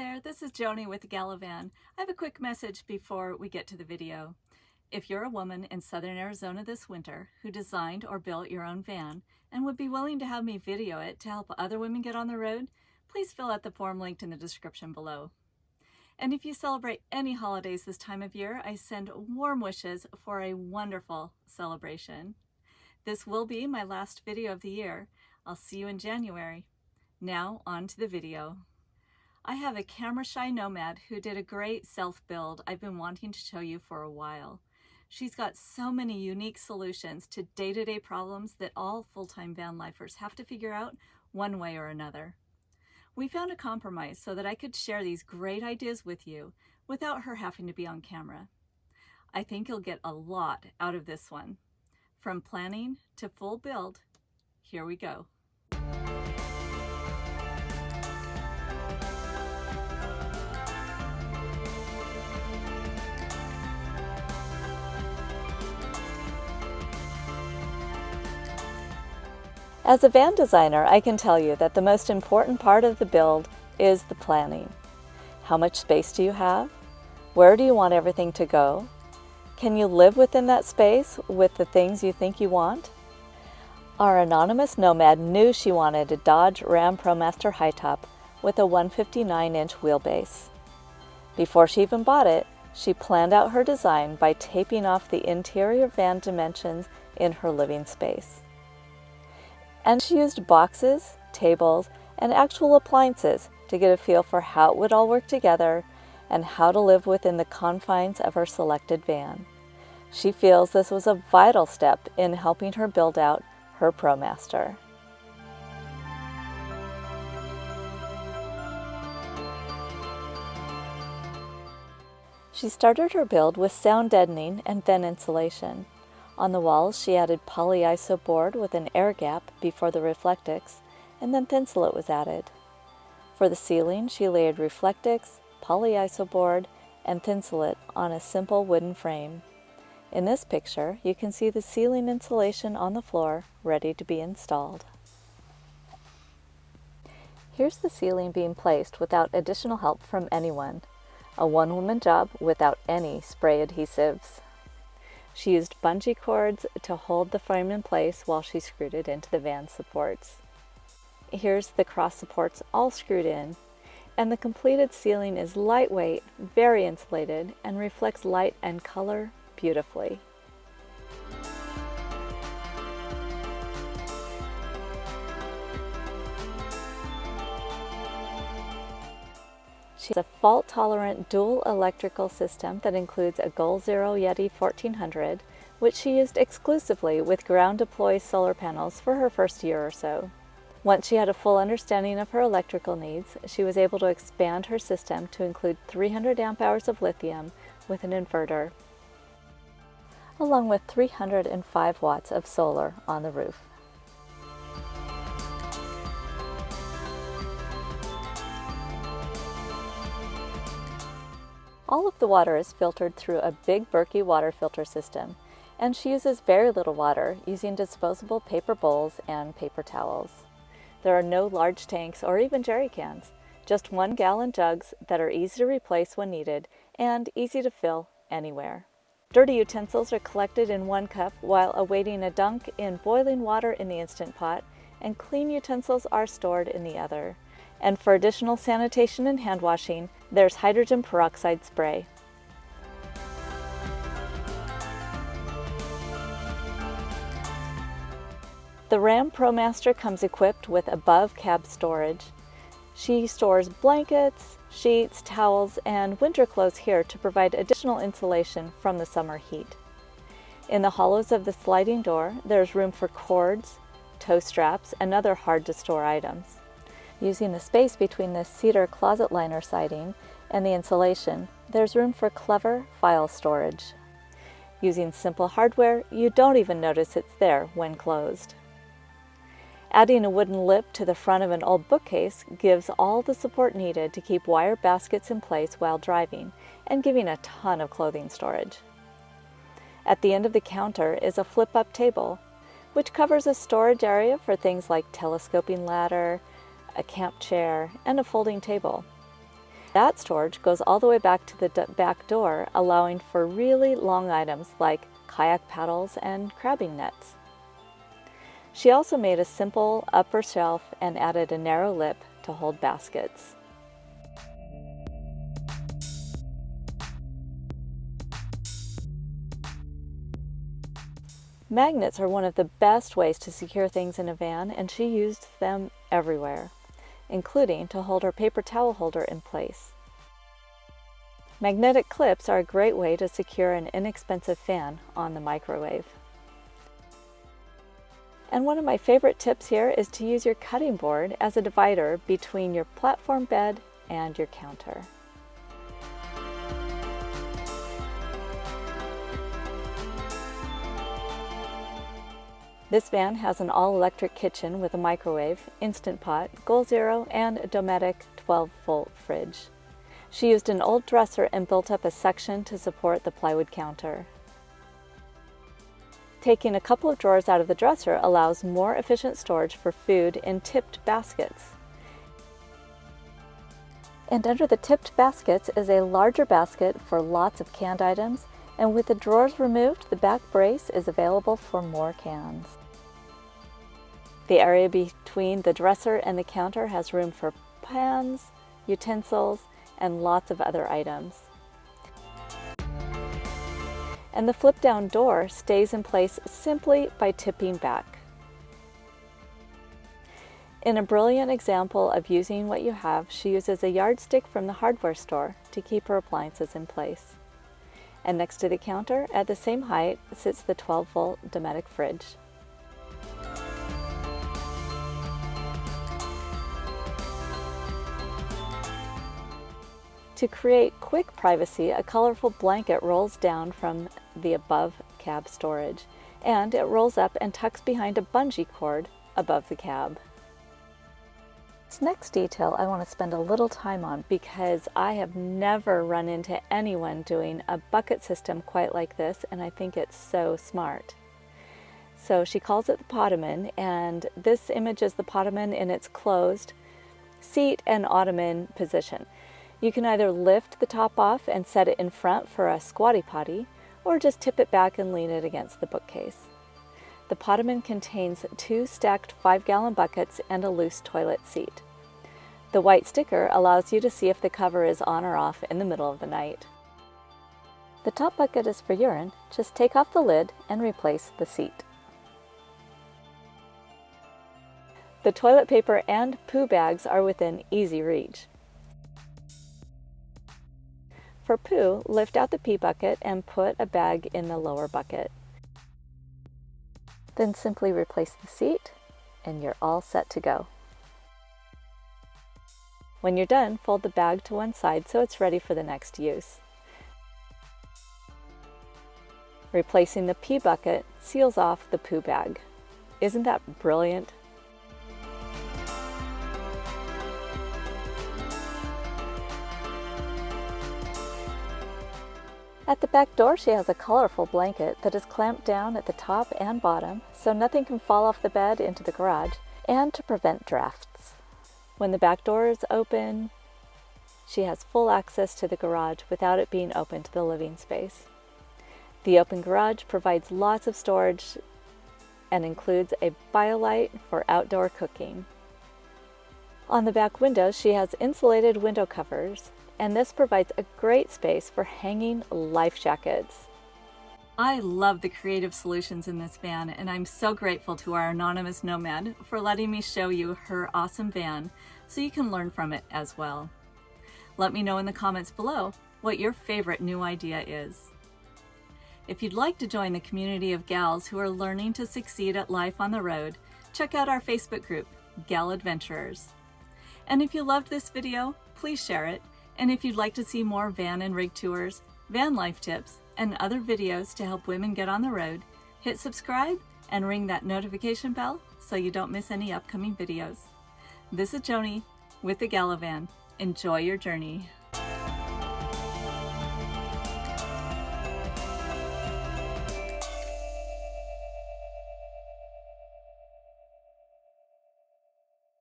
there, this is Joni with TheGalavan. I have a quick message before we get to the video. If you're a woman in southern Arizona this winter who designed or built your own van and would be willing to have me video it to help other women get on the road, please fill out the form linked in the description below. And if you celebrate any holidays this time of year, I send warm wishes for a wonderful celebration. This will be my last video of the year. I'll see you in January. Now on to the video. I have a camera-shy nomad who did a great self-build I've been wanting to show you for a while. She's got so many unique solutions to day-to-day problems that all full-time van lifers have to figure out one way or another. We found a compromise so that I could share these great ideas with you without her having to be on camera. I think you'll get a lot out of this one. From planning to full build, here we go. As a van designer, I can tell you that the most important part of the build is the planning. How much space do you have? Where do you want everything to go? Can you live within that space with the things you think you want? Our anonymous nomad knew she wanted a Dodge Ram ProMaster high top with a 159-inch wheelbase. Before she even bought it, she planned out her design by taping off the interior van dimensions in her living space. And she used boxes, tables, and actual appliances to get a feel for how it would all work together and how to live within the confines of her selected van. She feels this was a vital step in helping her build out her ProMaster. She started her build with sound deadening and then insulation. On the walls, she added polyiso board with an air gap before the Reflectix, and then thinsulate was added. For the ceiling, she layered Reflectix, polyiso board, and thinsulate on a simple wooden frame. In this picture, you can see the ceiling insulation on the floor, ready to be installed. Here's the ceiling being placed without additional help from anyone. A one-woman job without any spray adhesives. She used bungee cords to hold the frame in place while she screwed it into the van supports. Here's the cross supports all screwed in, and the completed ceiling is lightweight, very insulated, and reflects light and color beautifully. She has a fault-tolerant dual electrical system that includes a Goal Zero Yeti 1400, which she used exclusively with ground-deploy solar panels for her first year or so. Once she had a full understanding of her electrical needs, she was able to expand her system to include 300 amp hours of lithium with an inverter, along with 305 watts of solar on the roof. All of the water is filtered through a big Berkey water filter system, and she uses very little water using disposable paper bowls and paper towels. There are no large tanks or even jerry cans, just 1-gallon jugs that are easy to replace when needed and easy to fill anywhere. Dirty utensils are collected in one cup while awaiting a dunk in boiling water in the Instant Pot, and clean utensils are stored in the other. And for additional sanitation and hand washing, there's hydrogen peroxide spray. The Ram ProMaster comes equipped with above cab storage. She stores blankets, sheets, towels, and winter clothes here to provide additional insulation from the summer heat. In the hollows of the sliding door, there's room for cords, tow straps, and other hard-to-store items. Using the space between the cedar closet liner siding and the insulation, there's room for clever file storage. Using simple hardware, you don't even notice it's there when closed. Adding a wooden lip to the front of an old bookcase gives all the support needed to keep wire baskets in place while driving, and giving a ton of clothing storage. At the end of the counter is a flip-up table, which covers a storage area for things like telescoping ladder, a camp chair, and a folding table. That storage goes all the way back to the back door, allowing for really long items like kayak paddles and crabbing nets. She also made a simple upper shelf and added a narrow lip to hold baskets. Magnets are one of the best ways to secure things in a van, and she used them everywhere, including to hold her paper towel holder in place. Magnetic clips are a great way to secure an inexpensive fan on the microwave. And one of my favorite tips here is to use your cutting board as a divider between your platform bed and your counter. This van has an all-electric kitchen with a microwave, Instant Pot, Goal Zero, and a Dometic 12-volt fridge. She used an old dresser and built up a section to support the plywood counter. Taking a couple of drawers out of the dresser allows more efficient storage for food in tipped baskets. And under the tipped baskets is a larger basket for lots of canned items, and with the drawers removed, the back brace is available for more cans. The area between the dresser and the counter has room for pans, utensils, and lots of other items. And the flip-down door stays in place simply by tipping back. In a brilliant example of using what you have, she uses a yardstick from the hardware store to keep her appliances in place. And next to the counter, at the same height, sits the 12-volt Dometic fridge. To create quick privacy, a colorful blanket rolls down from the above cab storage, and it rolls up and tucks behind a bungee cord above the cab. This next detail I want to spend a little time on because I have never run into anyone doing a bucket system quite like this, and I think it's so smart. So she calls it the Pottiman, and this image is the Pottiman in its closed seat and ottoman position. You can either lift the top off and set it in front for a squatty potty, or just tip it back and lean it against the bookcase. The Pottiman contains 2 stacked 5-gallon buckets and a loose toilet seat. The white sticker allows you to see if the cover is on or off in the middle of the night. The top bucket is for urine. Just take off the lid and replace the seat. The toilet paper and poo bags are within easy reach. For poo, lift out the pee bucket and put a bag in the lower bucket. Then simply replace the seat and you're all set to go. When you're done, fold the bag to one side so it's ready for the next use. Replacing the pee bucket seals off the poo bag. Isn't that brilliant? At the back door, she has a colorful blanket that is clamped down at the top and bottom so nothing can fall off the bed into the garage, and to prevent drafts. When the back door is open, she has full access to the garage without it being open to the living space. The open garage provides lots of storage and includes a BioLite for outdoor cooking. On the back windows, she has insulated window covers, and this provides a great space for hanging life jackets. I love the creative solutions in this van, and I'm so grateful to our anonymous nomad for letting me show you her awesome van so you can learn from it as well. Let me know in the comments below what your favorite new idea is. If you'd like to join the community of gals who are learning to succeed at life on the road, check out our Facebook group, Gal Adventurers. And if you loved this video, please share it. And if you'd like to see more van and rig tours, van life tips, and other videos to help women get on the road, hit subscribe and ring that notification bell so you don't miss any upcoming videos. This is Joni with the Galavan. Enjoy your journey.